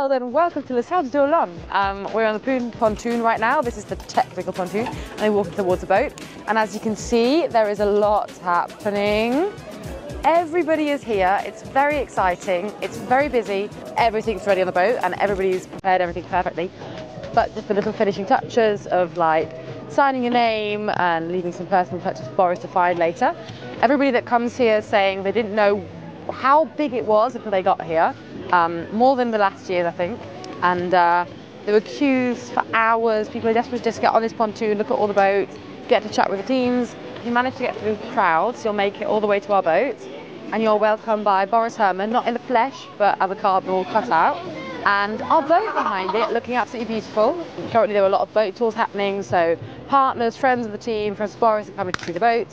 Well then, welcome to Les Sables d'Olonne. We're on the pontoon right now. This is the technical pontoon, and we're walking towards the boat. And as you can see, there is a lot happening. Everybody is here. It's very exciting. It's very busy. Everything's ready on the boat, and everybody's prepared everything perfectly. But just the little finishing touches of like signing your name and leaving some personal touches for Boris to find later. Everybody that comes here saying they didn't know how big it was until they got here. More than the last year, I think. And there were queues for hours. People are desperate to just get on this pontoon, look at all the boats, get to chat with the teams. If you manage to get through the crowds, you'll make it all the way to our boat. And you're welcomed by Boris Herrmann, not in the flesh, but as a cardboard cutout. And our boat behind it, looking absolutely beautiful. Currently there are a lot of boat tours happening, so partners, friends of the team, friends of Boris are coming to see the boat.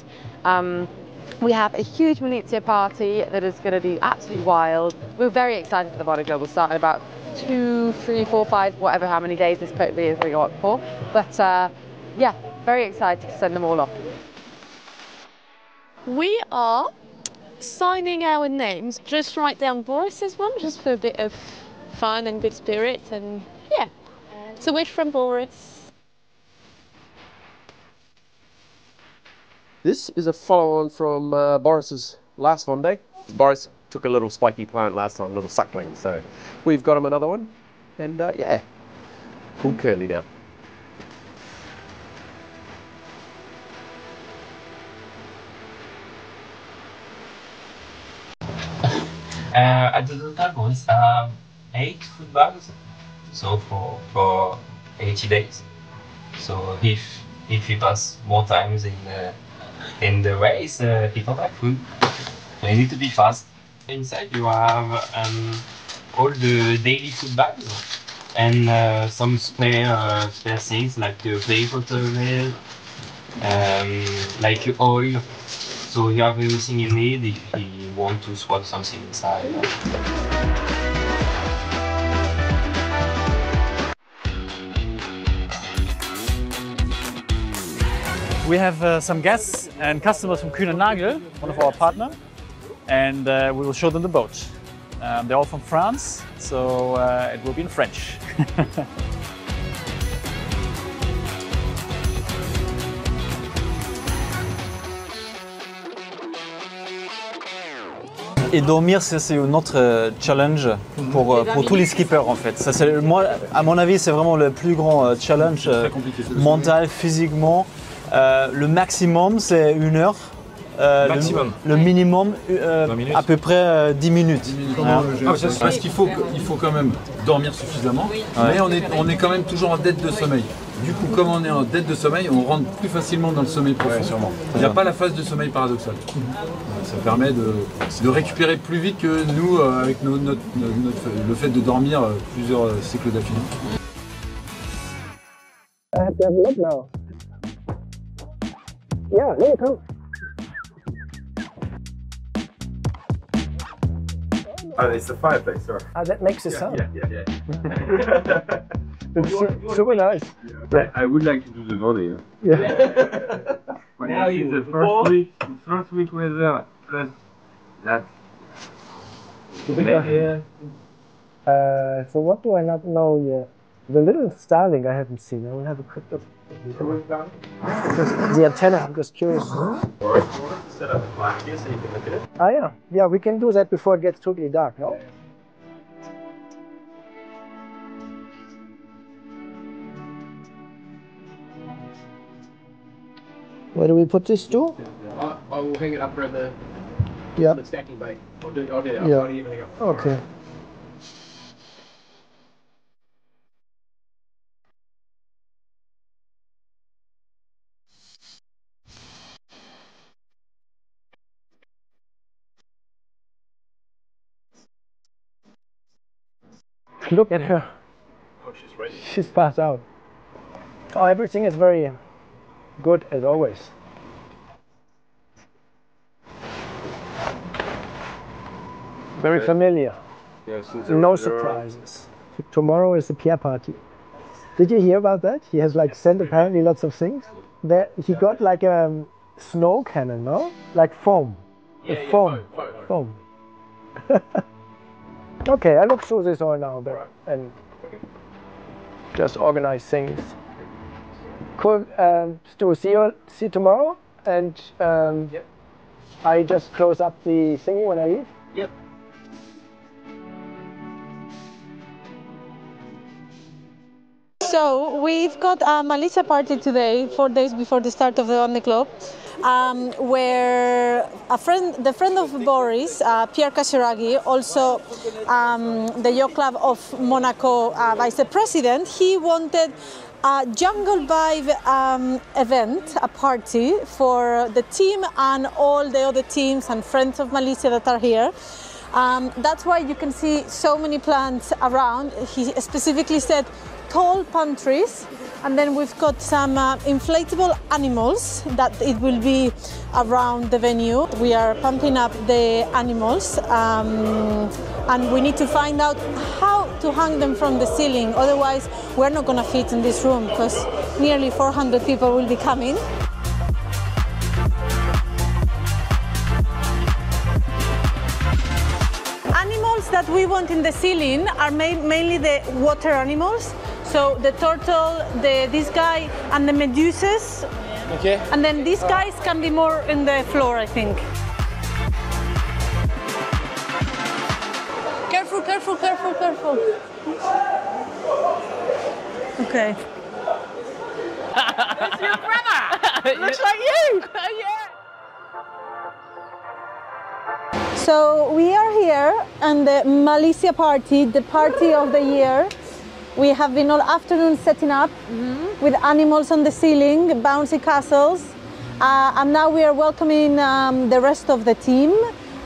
We have a huge Milizia party that is going to be absolutely wild. We're very excited for the Mono Global start in about 2, 3, 4, 5, whatever how many days this boat is going on for. But yeah, very excited to send them all off. We are signing our names. Just write down Boris's one, just for a bit of fun and good spirit, and yeah. It's a wish from Boris. This is a follow-on from Boris's last Vendée. Boris took a little spiky plant last time, a little suckling, so we've got him another one, and yeah, full curly now. At the total was 8 food bags, so for 80 days. So if you pass more times in the race, people like food. So you need to be fast. Inside you have all the daily food bags and some spare things like the play bottle, like oil. So you have everything you need if you want to swap something inside. We have some guests and customers from Kühn + Nagel, one of our partners, and we will show them the boat. They're all from France, so it will be in French. Et dormir, c'est une autre challenge pour tous les skippers en fait. Ça, moi, à mon avis, c'est vraiment le plus grand challenge mental, physiquement. Le maximum, c'est 1 heure. Le minimum, à peu près 10 minutes. Parce qu'il faut quand même dormir suffisamment, mais on est quand même toujours en dette de sommeil. Du coup, comme on est en dette de sommeil, on rentre plus facilement dans le sommeil profond. Il n'y a pas la phase de sommeil paradoxal. Ça permet de récupérer plus vite que nous, avec le fait de dormir plusieurs cycles d'affilée. Yeah, here you come. Oh, it's the fireplace, sorry. That makes a sound. Yeah. It's super nice. Yeah. I would like to do the Vendée. Yeah. Now you the first week with plus that. So what do I not know yet? The little starling I haven't seen. I will have a quick look. The antenna, I'm just curious. Or set up a clock here so you can look at it. Ah yeah, yeah, we can do that before it gets totally dark, no? Where do we put this to? I will hang it up around the stacking bay. I'll do it up Friday evening. Okay. Look at her. Oh, she's ready. She's passed out. Oh, everything is very good as always. Very familiar. Yeah, No surprises. Tomorrow is the Pierre party. Did you hear about that? He has like sent apparently lots of things. There, he got like a snow cannon, no? Like foam. Yeah, foam. Foam. Okay, I look through this all now and just organize things. Cool. Stu, see you tomorrow, and Yep. I just close up the thingy when I leave. Yep. So we've got a Melissa party today, 4 days before the start of the Only Club, where the friend of Boris, Pierre Kashiragi, also the yacht club of Monaco vice president, he wanted a jungle vibe event, a party for the team and all the other teams and friends of Melissa that are here. That's why you can see so many plants around. He specifically said tall palm trees, and then we've got some inflatable animals that it will be around the venue. We are pumping up the animals and we need to find out how to hang them from the ceiling, otherwise we're not going to fit in this room because nearly 400 people will be coming. Animals that we want in the ceiling are mainly the water animals. So the turtle, this guy, and the medusas. Okay. And then these guys can be more in the floor, I think. Careful, careful, careful, careful. Okay. It's your brother! Looks like you! Yeah! So we are here on the Melissa party, the party of the year. We have been all afternoon setting up with animals on the ceiling, bouncy castles, and now we are welcoming the rest of the team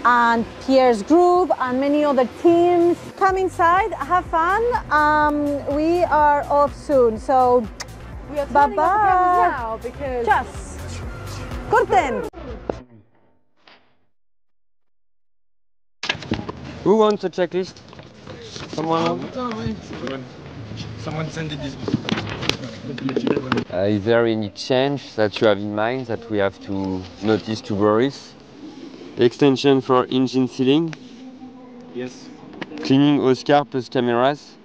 and Pierre's group and many other teams. Come inside, have fun. We are off soon, so We are turning off the cameras now because... just corten. Who wants a checklist? Someone? Someone send it this. Is there any change that you have in mind that we have to notice to Boris? Extension for engine sealing? Yes. Cleaning Oscar plus cameras?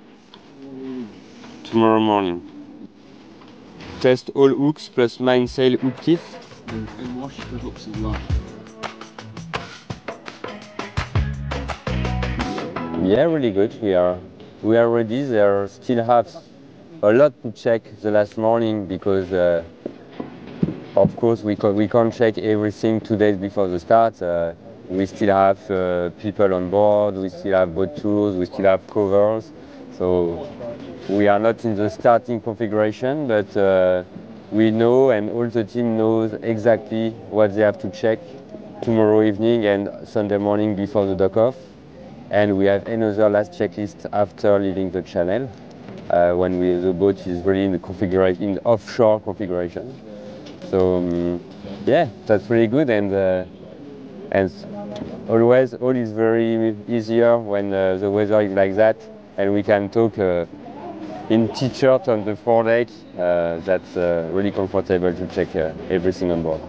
Tomorrow morning. Test all hooks plus mainsail hook teeth? And wash the hooks as well. Yeah, really good. We are ready. There still have a lot to check the last morning because of course we can't check everything 2 days before the start. We still have people on board, we still have boat tools, we still have covers. So we are not in the starting configuration, but we know and all the team knows exactly what they have to check tomorrow evening and Sunday morning before the dock-off. And we have another last checklist after leaving the channel, when the boat is really in the offshore configuration. So yeah, that's really good, and always all is very easier when the weather is like that, and we can talk in t-shirt on the foredeck. That's really comfortable to check everything on board.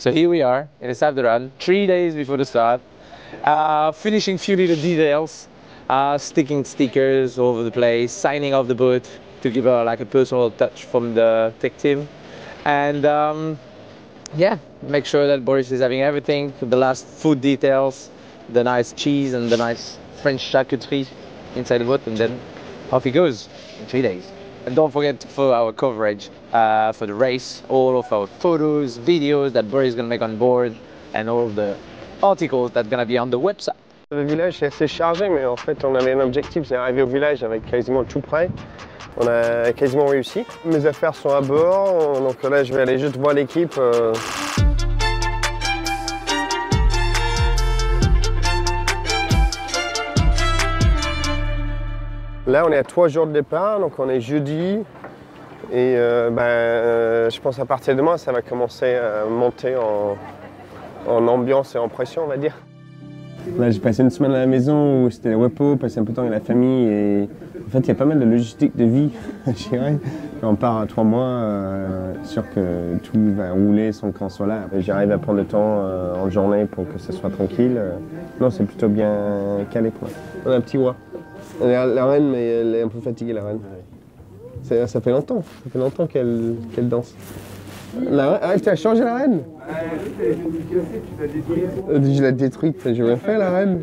So here we are in the Sable d'Olonne, 3 days before the start, finishing few little details, sticking stickers all over the place, signing off the boat to give her like a personal touch from the tech team, and yeah, make sure that Boris is having everything, the last food details, the nice cheese and the nice French charcuterie inside the boat, and then off he goes in 3 days. And don't forget to follow our coverage for the race, all of our photos, videos that Boris is going to make on board, and all of the articles that are going to be on the website. Le village est assez chargé, mais en fait on avait un objectif, c'est d'arriver au village avec quasiment tout prêt. On a quasiment réussi. Mes affaires sont à bord, donc là je vais aller juste voir l'équipe. Là on est à 3 jours de départ, donc on est jeudi. Et je pense à partir de demain ça va commencer à monter en ambiance et en pression, on va dire. Là, j'ai passé une semaine à la maison où c'était le repos, passer un peu de temps avec la famille et en fait, il y a pas mal de logistique de vie, je dirais. On part à 3 mois, sûr que tout va rouler sans qu'on soit là. J'arrive à prendre le temps en journée pour que ce soit tranquille. Non, c'est plutôt bien calé pour moi. On a un petit roi. La reine, mais elle est un peu fatiguée, la reine. Ça fait longtemps qu'elle danse. Tu as changé la reine? Je l'ai détruite, j'ai rien fait la reine.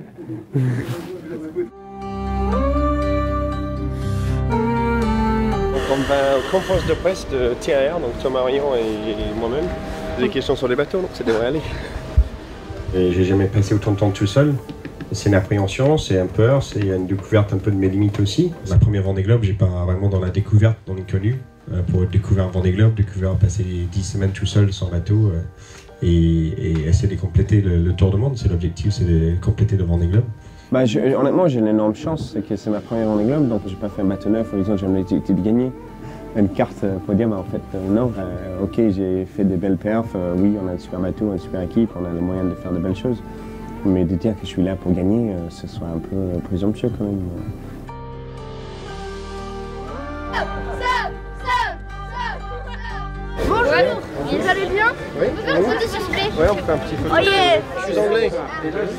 On va aux conférences de presse de TAR, donc Thomas Rion et moi-même. Des questions sur les bateaux, donc ça devrait aller. J'ai jamais passé autant de temps tout seul. C'est une appréhension, c'est une peur, c'est une découverte un peu de mes limites aussi. Ma première Vendée Globe, j'ai pas vraiment dans la découverte, dans l'inconnu. Pour découvrir Vendée Globe, passer 10 semaines tout seul sans bateau et essayer de compléter le tour du monde. C'est l'objectif, c'est de compléter le Vendée Globe. Honnêtement, j'ai une énorme chance, c'est que c'est ma première Vendée Globe, donc j'ai pas fait un bateau neuf, par exemple, j'ai l'objectif de gagner. Une carte pour dire, en fait, non, ok, j'ai fait des belles perfs, oui, on a un super bateau, une super équipe, on a les moyens de faire de belles choses. Mais de dire que je suis là pour gagner, ce soit un peu présomptueux quand même. Bonjour, vous allez bien? Oui. On peut faire une photo sur ce prêt? Oui, on peut faire un petit photo. Oh yeah. Je suis anglais.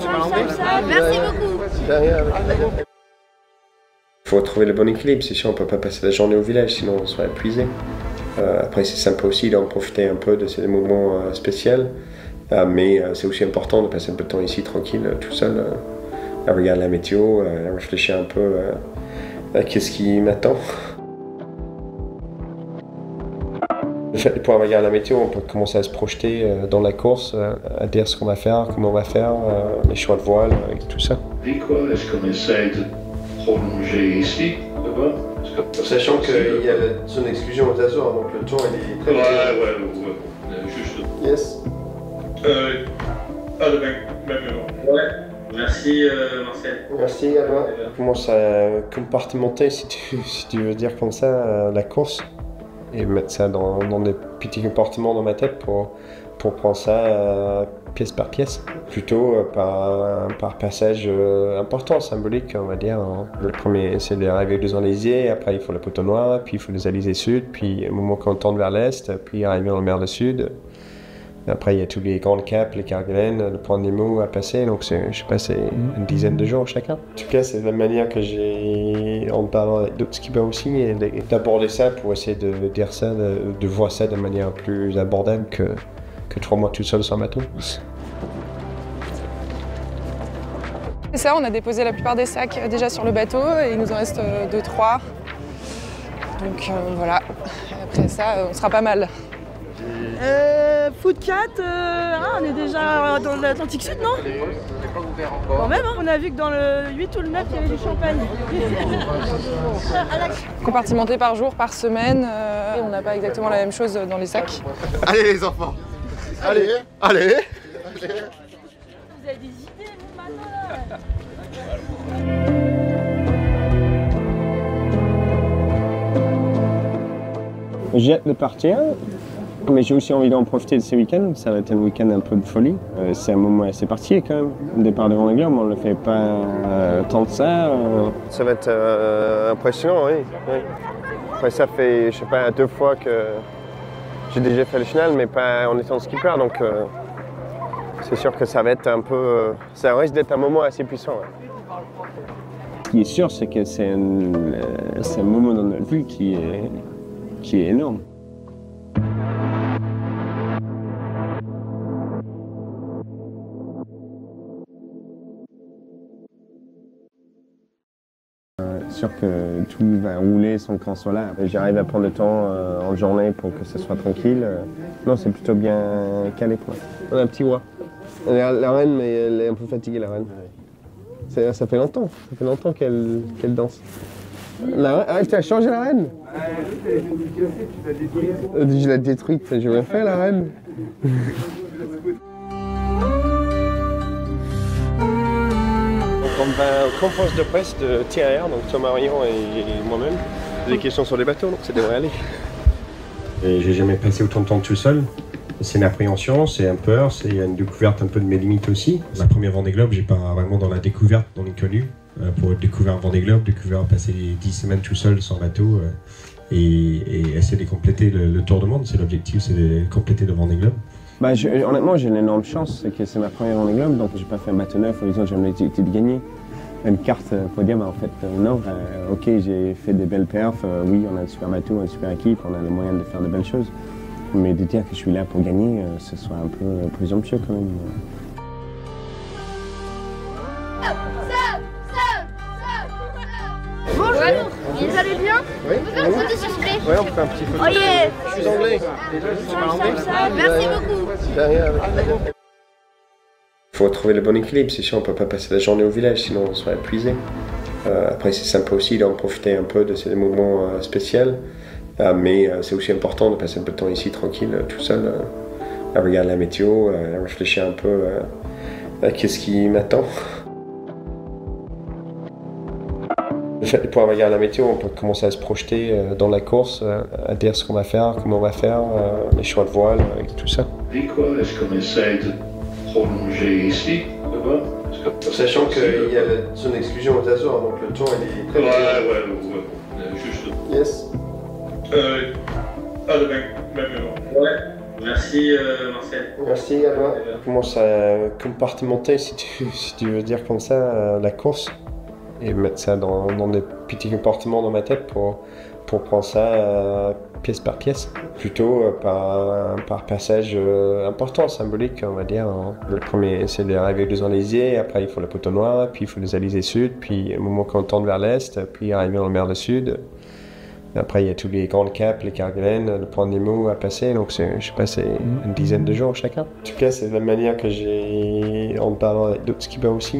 Tu parles anglais? Merci beaucoup. Derrière. Il faut trouver le bon équilibre, c'est sûr, on ne peut pas passer la journée au village, sinon on serait épuisé. Après, c'est sympa aussi d'en profiter un peu de ces moments spéciaux. Mais c'est aussi important de passer un peu de temps ici, tranquille, tout seul, à regarder la météo, à réfléchir un peu à qu'est-ce qui m'attend. Le fait de pouvoir regarder la météo, on peut commencer à se projeter dans la course, à dire ce qu'on va faire, comment on va faire, les choix de voile, et tout ça. Est-ce qu'on essaie de prolonger ici, là-bas? Sachant qu'il y a la zone d'exclusion aux Azores, donc le temps est très... Ouais, juste... Yes. Ouais. Merci Marcel. Merci à toi. Je commence à compartimenter, si tu veux dire comme ça, la course et mettre ça dans des petits compartiments dans ma tête pour prendre ça pièce par pièce, plutôt par passage important, symbolique, on va dire. Le premier, c'est d'arriver aux deux Alizés, après il faut le poteau noir, puis il faut les Alizés sud, puis au moment qu'on tourne vers l'est, puis arriver dans la mer du Sud. Après, il y a tous les grandes capes, les Kerguelen, le point Nemo à passer, donc je sais pas, c'est une dizaine de jours chacun. En tout cas, c'est la manière que j'ai, en parlant avec d'autres skippers aussi, d'aborder ça pour essayer de dire ça, de voir ça de manière plus abordable que 3 mois tout seul sans bateau. C'est ça, on a déposé la plupart des sacs déjà sur le bateau et il nous en reste 2-3. Donc voilà, après ça, on sera pas mal. Foot 4, on est déjà dans l'Atlantique Sud, non? Quand même, hein. On a vu que dans le 8 ou le 9, il y avait du champagne. Compartimenté par jour, par semaine, et on n'a pas exactement la même chose dans les sacs. Allez les enfants, allez. Vous avez des idées, vous, maintenant? J'ai hâte de partir. Mais j'ai aussi envie d'en profiter de ces week-ends, ça va être un week-end un peu de folie. C'est un moment assez particulier quand même. Le départ de Vendée Globe, on ne le fait pas tant de ça. Ça va être impressionnant, oui. Après ça fait, je sais pas, 2 fois que j'ai déjà fait le final, mais pas en étant skipper, donc c'est sûr que ça va être un peu... ça risque d'être un moment assez puissant. Ouais. Ce qui est sûr, c'est que c'est un moment dans notre vie qui est énorme. Sûr que tout va rouler sans qu'on soit là. J'arrive à prendre le temps en journée pour que ce soit tranquille. Non, c'est plutôt bien calé pour moi. On a un petit roi. La reine, mais elle est un peu fatiguée, la reine. Ça fait longtemps qu'elle danse. Tu as changé la reine? Je l'ai détruite, j'ai rien fait la reine. On va aux conférences de presse de TAR, donc Thomas Rion et moi-même. Des questions sur les bateaux, donc ça devrait aller. J'ai jamais passé autant de temps tout seul. C'est une appréhension, c'est une peur, c'est une découverte un peu de mes limites aussi. Ma première Vendée Globe, j'ai pas vraiment dans la découverte, dans l'inconnu. Pour découvrir Vendée Globe, passer les 10 semaines tout seul sans bateau et essayer de compléter le tour du monde. C'est l'objectif, c'est de compléter le Vendée Globe. Honnêtement, j'ai une énorme chance, c'est que c'est ma première Vendée Globe, donc j'ai pas fait un bateau neuf en disant j'ai l'objectif de gagner. Une carte podium, en fait, non. Ok, j'ai fait des belles perfs, oui, on a un super bateau, une super équipe, on a les moyens de faire de belles choses. Mais de dire que je suis là pour gagner, ce soit un peu présomptueux quand même. Bonjour, vous allez bien? Oui. On peut faire une photo s'il vous plaît? Oui, on fait un petit photo. Oh yeah. Je suis anglais. Tu parles anglais? Merci beaucoup. De rien, avec plaisir. Il faut trouver le bon équilibre, c'est sûr, on ne peut pas passer la journée au village, sinon on serait épuisé. Après, c'est sympa aussi d'en profiter un peu de ces moments spéciaux, mais c'est aussi important de passer un peu de temps ici, tranquille, tout seul, à regarder la météo, à réfléchir un peu à qu'est-ce qui m'attend. Le fait de pouvoir regarder la météo, on peut commencer à se projeter dans la course, à dire ce qu'on va faire, comment on va faire, les choix de voile, tout ça. Est-ce qu'on essaie de prolonger ici, là-bas? Sachant qu'il y a la zone d'exclusion aux Azores, donc le temps il est très bien. Ouais, juste. Yes. Ouais. Merci Marcel. Merci à toi. Je commence à compartimenter, si tu veux dire comme ça, la course et mettre ça dans des petits compartiments dans ma tête pour prendre ça pièce par pièce, plutôt par passage important, symbolique, on va dire. Le premier, c'est d'arriver aux Deux-Alizés, après il faut le Poteau Noir, puis il faut les Alizés Sud, puis au moment qu'on tourne vers l'Est, puis arriver dans la mer du Sud. Après, il y a tous les grandes caps, les Kerguelen, le Point Nemo à passer, donc je sais pas, c'est une dizaine de jours chacun. En tout cas, c'est la manière que j'ai, en parlant avec d'autres skippers aussi,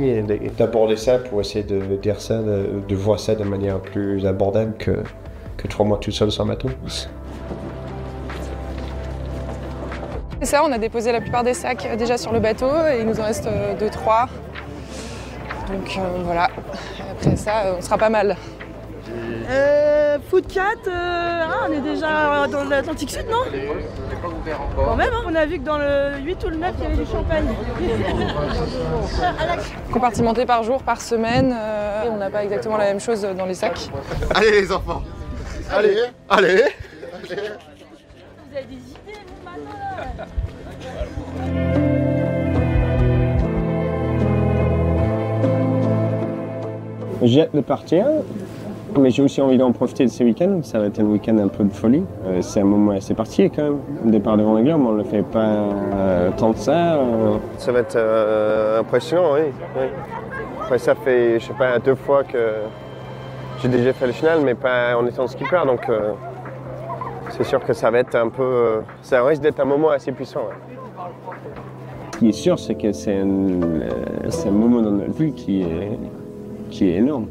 d'aborder ça pour essayer de dire ça, de voir ça de manière plus abordable que 3 mois tout seul sans bateau. C'est ça, on a déposé la plupart des sacs déjà sur le bateau et il nous en reste 2-3. Donc voilà, après ça, on sera pas mal. Foot 4, on est déjà dans l'Atlantique Sud, non? Quand même, hein. On a vu que dans le 8 ou le 9, il y avait du champagne. Compartimenté par jour, par semaine, on n'a pas exactement la même chose dans les sacs. Allez les enfants. Allez. Vous avez des idées, vous, maintenant, là? J'ai hâte de partir. Mais j'ai aussi envie d'en profiter de ces week-ends, ça va être un week-end un peu de folie. C'est un moment assez particulier quand même, le départ de Vendée Globe, on ne le fait pas tant que ça. Ça va être impressionnant, oui. Après ça fait, je sais pas, 2 fois que j'ai déjà fait le final, mais pas en étant skipper, donc c'est sûr que ça va être un peu, ça risque d'être un moment assez puissant. Ouais. Ce qui est sûr, c'est que c'est un moment dans notre vie qui est énorme.